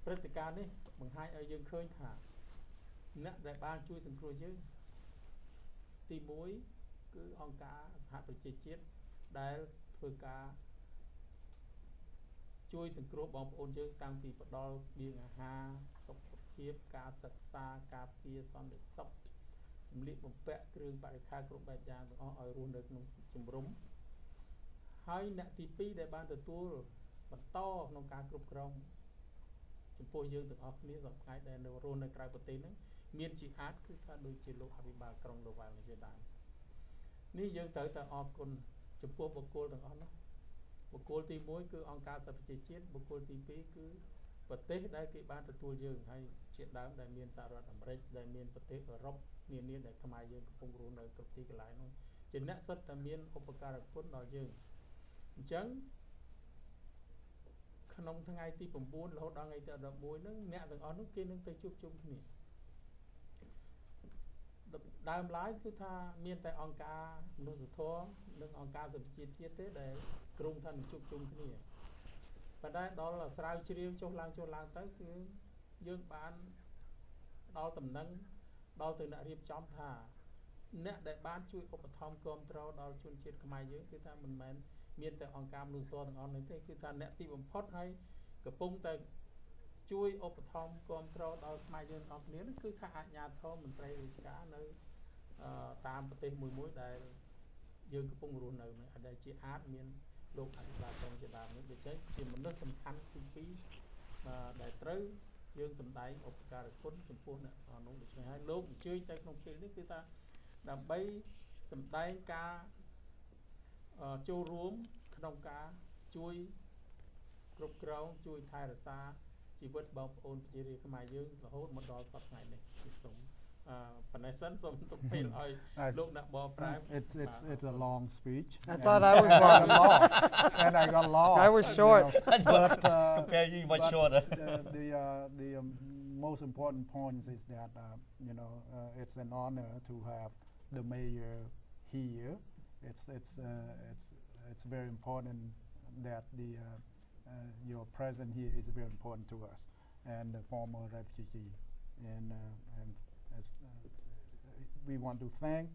ព្រឹត្តិការណ៍នេះបង្ហាញឲ្យយើងឃើញថាអ្នកដែលបានជួយសង្គ្រោះយើងទី1គឺអង្គការសហប្រជាជាតិដែលធ្វើការជួយសង្គ្រោះបងប្អូនយើងតាំងពីផ្ដល់ស្បៀងអាហារសុខភាពការសិក្សាការពារសន្តិសុខសម្លៀកបំពាក់គ្រឿងបរិក្ខារគ្រប់បែបយ៉ាងទាំងអស់ឲ្យរស់នៅក្នុងជំរំហើយអ្នកទី2ដែលបានទទួលបន្តក្នុងការគ្រប់គ្រងចំពោះយើងទាំងអស់គ្នាសប្តាហ៍ដែលនៅរស់នៅក្រៅប្រទេសហ្នឹងមានជាអាចគឺថាដូចជាលោកអភិបាលក្រុងលោកវ៉ាល់នេះជាដើមនេះយើងត្រូវតែអរគុណចំពោះបុគ្គលទាំងអស់នោះបុគ្គលទី1គឺអង្គការសហប្រជាជាតិបុគ្គលទី2គឺប្រទេសដែលគេបានទទួលយើងហើយជាដើមដែលមានសហរដ្ឋអាមេរិកដែលមានប្រទេសអឺរ៉ុបនានាដែលខ្មែរយើងកំពុងរស់នៅគ្រប់ទីកន្លែងនោះជាអ្នកសិតតែមានឧបការៈគុណដល់យើងអញ្ចឹងក្នុងថ្ងៃទី9រហូតដល់ថ្ងៃទី11ហ្នឹងអ្នកទាំងអស់នោះគេនឹងទៅជួបជុំគ្នាដើមឡើយគឺថាមានតែអង្គការមនុស្សធម៌និងអង្គការសហប្រជាជាតិទេដែលក្រុងថានឹងជួបជុំគ្នាប៉ុន្តែដល់ស្រាវជ្រាវចុះឡើងទៅគឺយើងបានដល់តំណែងដល់ទៅអ្នករៀបចំថាអ្នកដែលបានជួយឧបត្ថម្ភគ្រប់គ្រងដល់ជនជាតិខ្មែរយើងគឺថាមិនមែនមានតែអង្គការមនុស្សធម៌ទាំងអស់នេះទេគឺថាអ្នកទីបំផុតហើយកំពុងតែជួយឧបត្ថម្ភគ្រប់គ្រងដល់ខ្មែរយើងអស់គ្នាគឺថាអាជ្ញាធរមន្ត្រីរាជការនៅតាមប្រទេសមួយដែលយើងកំពុងរស់នៅដែលជាអាចមានលោកអភិបាលក្រុងជាដើមនេះដូច្នេះជាមនុស្សសំខាន់ទី2ដែលត្រូវយើងសម្ដែងឧបការៈគុណចំពោះអ្នកនោះដូច្នេះហើយលោកអញ្ជើញទៅក្នុងពេលនេះគឺថាដើម្បីសម្ដែងការចូលរួមក្នុងការជួយគ្រប់គ្រងជួយថែរក្សាជីវិតបងប្អូនប្រជារាស្ត្រខ្មែរយើងរហូតមកដល់សប្តាហ៍នេះសូមប៉ុណ្ណេះសិនសូមទុកពេលឲ្យលោកអ្នកបប្រែ It's a long speech. I thought I was long. And I got lost. I was short. But compare you much shorter. The most important point is that it's an honor to have the mayor here. It's very important that your presence here is very important to us and the former refugee and as we want to thank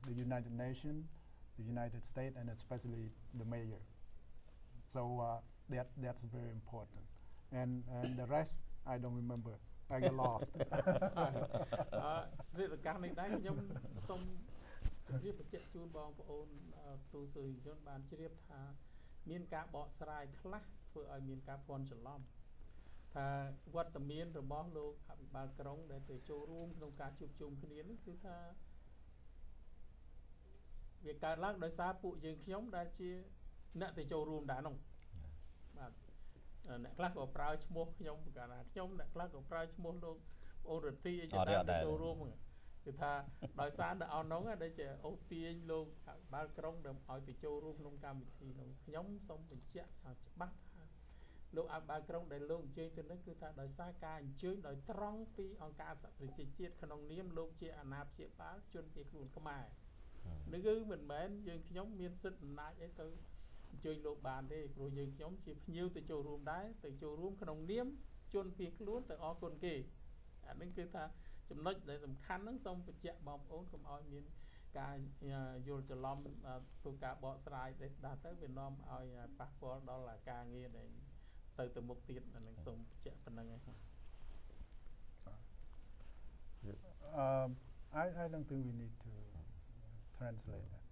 the United Nations, the United States, and especially the mayor. So that's very important. And the rest, I don't remember. I got lost. ស្រីការនេះដែរខ្ញុំសូមជម្រាបបញ្ជាក់ជូនបងប្អូនទូទៅជនបានជ្រាបថាមានការបកស្រាយខ្លះធ្វើឲ្យមានការភ័ន្តច្រឡំថាវត្តមានរបស់លោកអភិបាលក្រុងដែលទៅចូលរួមក្នុងការជួបជុំគ្នានេះគឺថាវាកើតឡើងដោយសារពួកយើងខ្ញុំដែលជាអ្នកទៅចូលរួមដែរនោះបាទអ្នកខ្លះក៏ប្រើឈ្មោះខ្ញុំប្រកាសថាខ្ញុំអ្នកខ្លះក៏ប្រើឈ្មោះលោកអូនរទីអីជាដើមទៅចូលរួមគឺថាដោយសារនៅអននោះដែលជាអូទាញលោកអភិបាលក្រុងដើម្បីឲ្យទៅចូលរួមក្នុងកម្មវិធីនោះខ្ញុំសូមបញ្ជាក់ច្បាស់ថាលោកអភិបាលក្រុងដែលលោកអញ្ជើញទៅនេះគឺថាដោយសារការអញ្ជើញដោយត្រង់ពីអង្គការសហប្រជាជាតិក្នុងនាមលោកជាអាណាព្យាបាលជនភៀសខ្លួនខ្មែរនេះគឺមិនមែនយើងខ្ញុំមានសិទ្ធិអំណាចអីទៅអញ្ជើញលោកបានទេព្រោះយើងខ្ញុំជាភ្ញៀវទៅចូលរួមដែរទៅចូលរួមក្នុងនាមជនភៀសខ្លួនទៅអរគុណគេអានេះគឺថាចំណុចដែលសំខាន់ហ្នឹងសូមបញ្ជាក់បងប្អូនកុំឲ្យមានការយល់ច្រឡំធ្វើការបកស្រាយទេដល់ទៅវានាំឲ្យប៉ះពាល់ដល់ការងារដែលទៅមុខទៀតអានឹងសូមបញ្ជាក់ប៉ុណ្្នឹងឯង I don't think we need to translate that.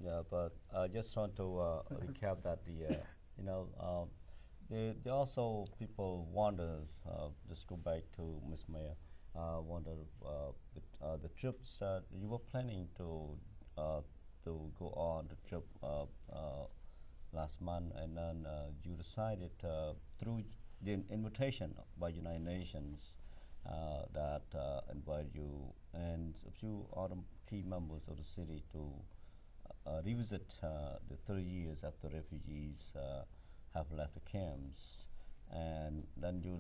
Yeah, but I just want to recap that there also people wonders. Just go back to Ms. Mayor. Wonder the trips that you were planning to go on the trip last month, and then you decided through the invitation by United Nations that invited you and a few other key members of the city to revisit the 30 years after refugees have left the camps, and then you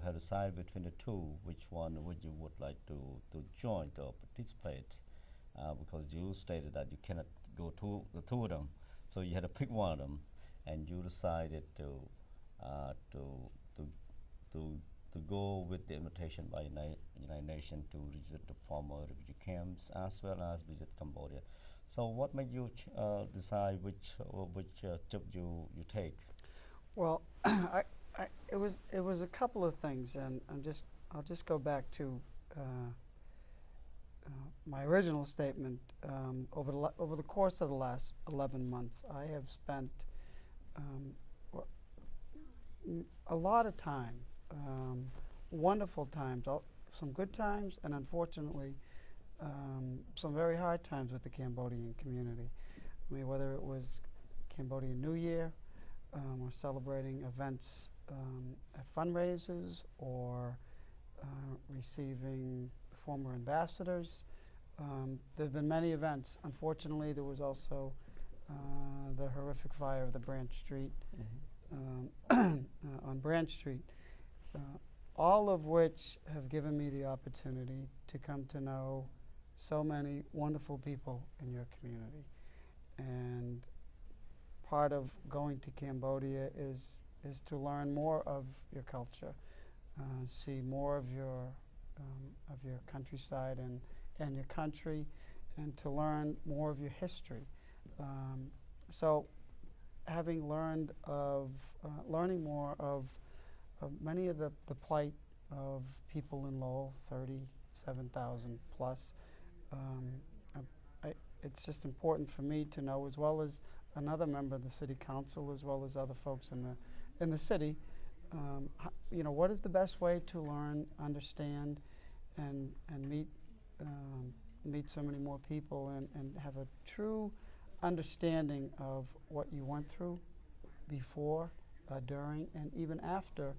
have decided between the two which one would you would like to join or participate, because you stated that you cannot go to the two of them, so you had to pick one of them, and you decided to to to to to go with the invitation by United Nations to visit the former refugee camps as well as visit Cambodia. So, what made you decide which trip you take? Well, it was a couple of things, and I'll just go back to my original statement. Over the course of the last 11 months, I have spent a lot of time, wonderful times, some good times, and unfortunately, some very hard times with the Cambodian community. I mean, whether it was Cambodian New Year, or celebrating events at fundraisers, or receiving former ambassadors. There have been many events. Unfortunately, there was also the horrific fire of the Branch Street, on Branch Street, all of which have given me the opportunity to come to know so many wonderful people in your community. And part of going to Cambodia is to learn more of your culture, see more of your countryside and your country, and to learn more of your history. So, having learned learning more of many of the plight of people in Lowell, 37,000 plus. It's just important for me to know, as well as another member of the city council, as well as other folks in the city, you know, what is the best way to learn, understand, and meet so many more people, and have a true understanding of what you went through before, during, and even after,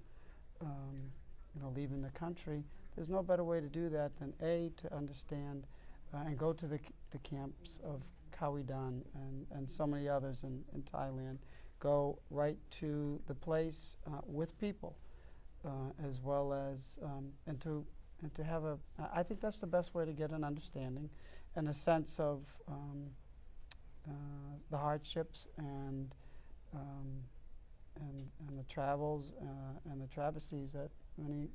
you know, leaving the country. There's no better way to do that than to understand and go to the camps of Kawidan and so many others in Thailand. Go right to the place with people, as well as and to have I think that's the best way to get an understanding and a sense of the hardships and the travels and the travesties that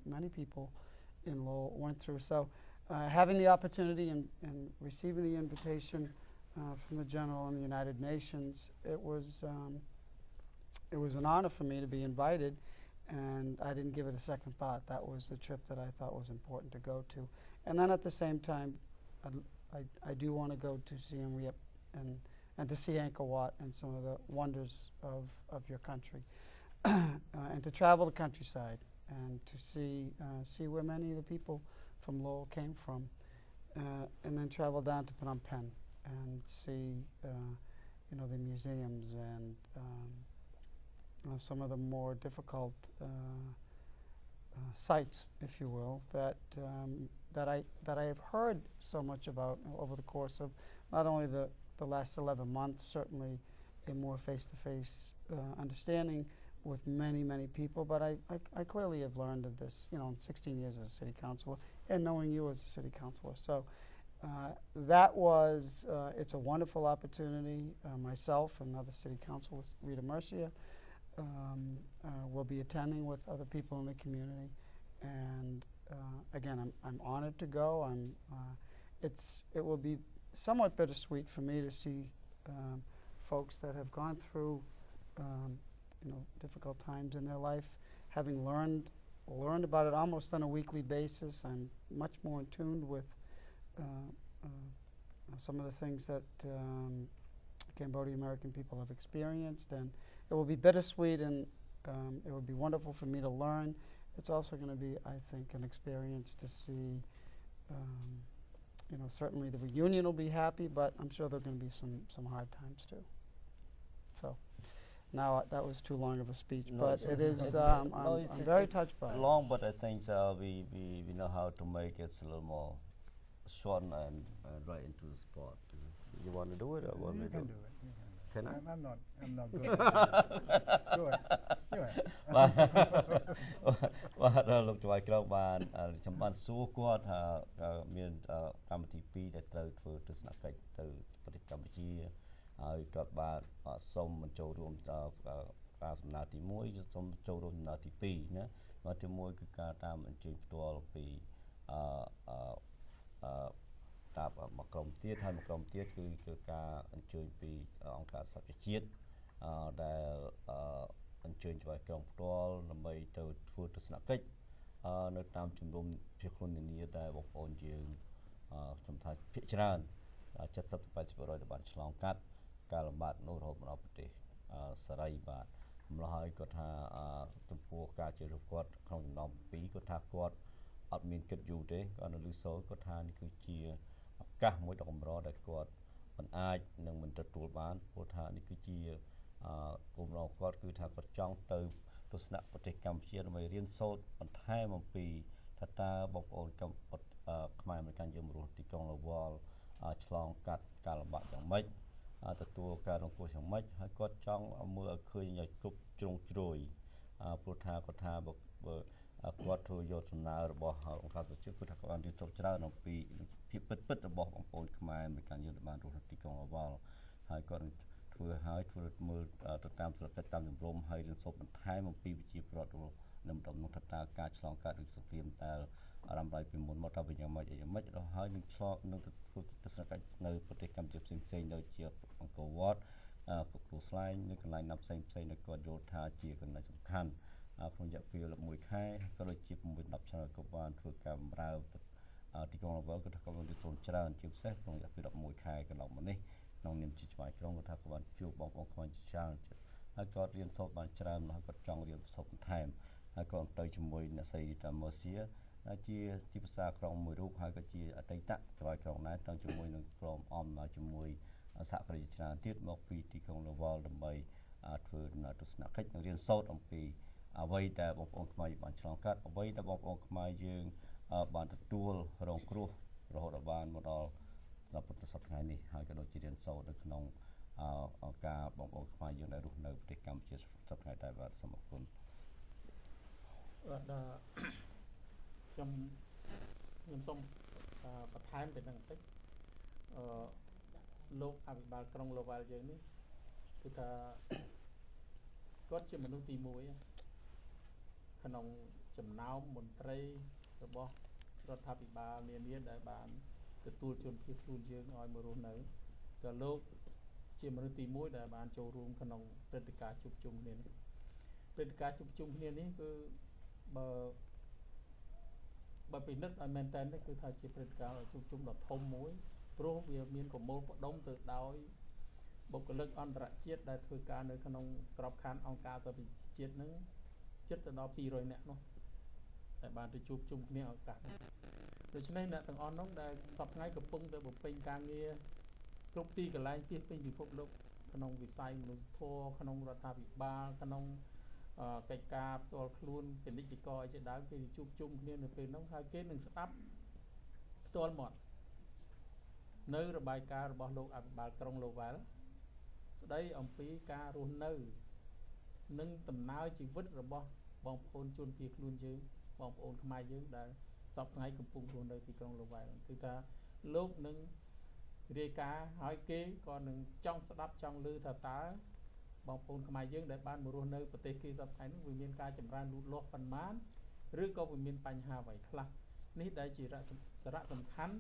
many people in Lowell went through. So having the opportunity and receiving the invitation from the General and the United Nations, it was an honor for me to be invited, and I didn't give it a second thought. That was the trip that I thought was important to go to. And then at the same time, I do want to go to Siem Reap and to see Angkor Wat and some of the wonders of your country, and to travel the countryside and to see where many of the people from Lowell came from, and then travel down to Phnom Penh and see you know, the museums and some of the more difficult sites, if you will, that I have heard so much about over the course of not only the last 11 months, certainly a more face-to-face understanding with many people, but I clearly have learned of this, you know, in 16 years as a city councilor and knowing you as a city councilor. So that was, it's a wonderful opportunity. Myself and other city councilors, Rita Mercia, will be attending with other people in the community, and again, I'm honored to go. It will be somewhat bittersweet for me to see folks that have gone through you know, difficult times in their life, having learned about it almost on a weekly basis. I'm much more in tune with some of the things that Cambodian American people have experienced, and it will be bittersweet, and it would be wonderful for me to learn. It's also going to be, I think, an experience to see, you know, certainly the reunion will be happy, but I'm sure there are going to be some hard times too. So now that was too long of a speech, No, but it is, I'm very touched by it. Long, but I think we know how to make it a little more short and right into the spot. You want to do it, or want me You to can do do it? it. Can I? I'm not good at it. Go ahead. បាទលោកចៅក្រមបានខ្ញុំបានសួរគាត់ថាមានកម្មវិធី2ដែលត្រូវធ្វើទស្សនកិច្ចទៅប្រទេសកម្ពុជាហើយគាត់បានសូមបញ្ចូលរួម ការសំណើទី1សូមចូលរួមសំណើទី2ណាមកទី1គឺការតាមអញ្ជើញផ្ទាល់ពីតាមមកក្រុមទៀតហើយមកក្រុមទៀតគឺការអញ្ជើញពីអង្គការសហប្រជាជាតិដែលអញ្ជើញទៅក្រុមផ្ទាល់ដើម្បីទៅធ្វើទស្សនកិច្ចនៅតាមជំនុំភៀសខ្លួននានាដែលបងប្អូនយើងខ្ញុំថាភាគច្រើន70-80% ដែលបានឆ្លងកាត់ការលំបាកនោះរហូតមកដល់ប្រទេសសេរីបាទម្ល៉េះហើយគាត់ថាចំពោះការជិះរកគាត់ក្នុងចំណោម2គាត់ថាគាត់អត់មានគិតយូរទេគាត់នៅលឺសូរគាត់ថានេះគឺជាឱកាសមួយដ៏កម្រដែលគាត់មិនអាចនឹងមិនទទួលបានព្រោះថានេះគឺជាគោលបំណងគាត់គឺថាគាត់ចង់ទៅទស្សនៈប្រទេសកម្ពុជាដើម្បីរៀនសូត្របន្ថែមអំពីថាតើបងប្អូនខ្មែរអមេរិកយើងរស់ទីក្រុងលវលឆ្លងកាត់ការលំបាកយ៉ាងម៉េចទទួលការរងគ្រោះយ៉ាងម៉េចហើយគាត់ចង់មើលឲ្យឃើញឲ្យគ្រប់ជ្រុងជ្រោយព្រោះថាគាត់ថាបើគាត់ធ្វើយកសំណើរបស់អង្គការប្រជាគឺថាគាត់បានរៀនសូត្រច្រើនអំពីភាពពិតរបស់បងប្អូនខ្មែរអមេរិកយើងដែលបានរស់នៅទីក្រុងលវលហើយគាត់ធ្វើមើលទៅតាមស្រុកតាមជំរំហើយរៀនសូត្របន្ថែមអំពីវិជាប្រវត្តិនៅម្ដុំនោះថាតើការឆ្លងកាត់ឬសង្គ្រាមតែអារម្មណ៍ដោយពីមុនមកតើវិញយ៉ាងម៉េចដល់ហើយនឹងឆ្លងនឹងធ្វើទស្សនកិច្ចនៅប្រទេសកម្ពុជាផ្សេងៗដូចជាអង្គរវត្តគុកទួលស្លែងនិងកន្លែងណាផ្សេងដែលគាត់យល់ថាជាកន្លែងសំខាន់ក្នុងរយៈពេល1ខែក៏ដូចជា9-10ឆ្នាំក៏បានធ្វើការបម្រើទីក្រុងលវលគាត់ថាគាត់បានរៀនសូត្រច្រើនជាពិសេសក្នុងរយៈពេល11ខែកន្លងមកនេះក្នុងនាមជាស្វាយក្រុងគាត់ថាគាត់បានជួបបងប្អូនខ្មែរជាច្រើនហើយគាត់រៀនសូត្របានច្រើនហើយគាត់ចង់រៀនសូត្របន្ថែមហើយគាត់ទៅជាមួយអ្នកស្រីរីតាម៉ូសៀជាទីផ្សារក្រុងមួយរូបហើយក៏ជាអតីតស្វាយក្រុងដែរទៅជាមួយនឹងក្រុមជាមួយសហគ្រាសច្រើនទៀតមកពីទីក្រុងលវលដើម្បីធ្វើទស្សនកិច្ចនិងរៀនសូត្រអំពីអ្វីដែលបងប្អូនខ្មែរបានឆ្លងកាត់អ្វីដែលបងប្អូនខ្មែរយើងបានទទួលរងគ្រោះរហូតដល់បានមកដល់សប្តាហ៍ថ្ងៃនេះហើយក៏ដូចជារៀនសូត្រនៅក្នុងអង្គការបងប្អូនខ្មែរយើងដែលរស់នៅប្រទេសកម្ពុជាសប្តាហ៍ថ្ងៃតែបាទសូមអរគុណខ្ញុំសូមបន្ថែមទៅនឹងបន្តិចលោកអភិបាលក្រុងលវលយើងនេះគឺថាគាត់ជាមនុស្សទី1ក្នុងចំណោមមន្ត្រីរបស់រដ្ឋាភិបាលនានាដែលបានទទួលជនភៀសខ្លួនយើងឲ្យមករស់នៅក៏លោកជាមនុស្សទី1ដែលបានចូលរួមក្នុងព្រឹត្តិការណ៍ជួបជុំគ្នានេះព្រឹត្តិការណ៍ជួបជុំគ្នានេះគឺបើពិនិត្យឲ្យមែនតើគឺថាជាព្រឹត្តិការណ៍ជួបជុំដ៏ធំមួយព្រោះវាមានប្រមូលផ្ដុំទៅដោយបុគ្គលិកអន្តរជាតិដែលធ្វើការនៅក្នុងក្របខ័ណ្ឌអង្គការសហប្រជាជាតិនឹងជិតទៅដល់200នាក់នោះតែបានទៅជួបជុំគ្នាឱកាសនេះដូច្នេះអ្នកទាំងអស់នោះដែលសប្តាហ៍ថ្ងៃកំពុងតែបំពេញការងារគ្រប់ទីកន្លែងពីពេញពិភពលោកក្នុងវិស័យមនុស្សធម៌ក្នុងរដ្ឋាភិបាលក្នុងកិច្ចការផ្ទាល់ខ្លួនពាណិជ្ជករជាដើមគេជួបជុំគ្នានៅពេលនោះហើយគេនឹងស្ដាប់ផ្ទាល់មាត់នៅរបាយការណ៍របស់លោកអភិបាលក្រុងលវលស្ដីអំពីការរស់នៅនិងដំណើរជីវិតរបស់បងប្អូនជនភៀសខ្លួនយើងបងប្អូនខ្មែរយើងដែលសប្តាហ៍កំពុងរស់នៅទីក្រុងលវលគឺថាលោកនឹងរាយការណ៍ហើយគេក៏នឹងចង់ស្ដាប់ចង់ឮថាតើបងប្អូនខ្មែរយើងដែលបានមករស់នៅប្រទេសគេសប្តាហ៍នេះវាមានការចម្រើនលូតលាស់ប៉ុន្មានឬក៏វាមានបញ្ហាអ្វីខ្លះនេះដែលជាសារៈសំខាន់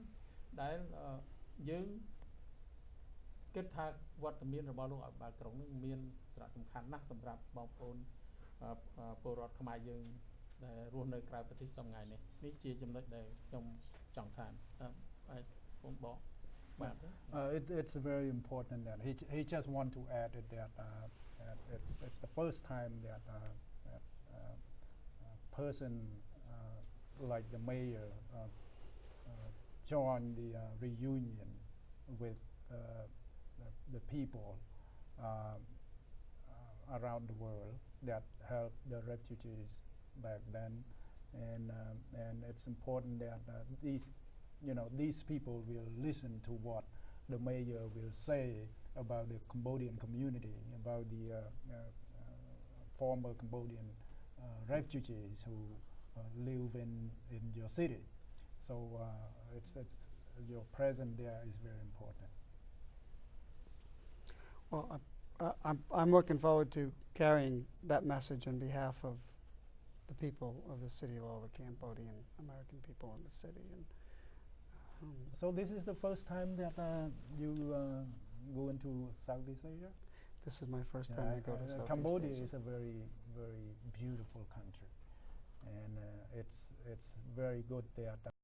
ដែលយើងគិតថាវត្តមានរបស់លោកអភិបាលក្រុងនឹងមានសារៈសំខាន់ណាស់សម្រាប់បងប្អូនពលរដ្ឋខ្មែរយើងដែលរស់នៅក្រៅប្រទេសសប្តាហ៍នេះជាចំណុចដែលខ្ញុំចង់ថាបងបងIt's very important that he just want to add that it's the first time that person like the mayor joined the reunion with the people around the world that helped the refugees back then, and it's important that these people will listen to what the mayor will say about the Cambodian community, about the former Cambodian refugees who live in your city. So it's your presence there is very important. Well, I'm looking forward to carrying that message on behalf of the people of the city, all the Cambodian American people in the city. And So this is the first time that you go into Southeast Asia? this is my first time to go to Southeast Cambodia Asia. is a very, very beautiful country, and it's very good that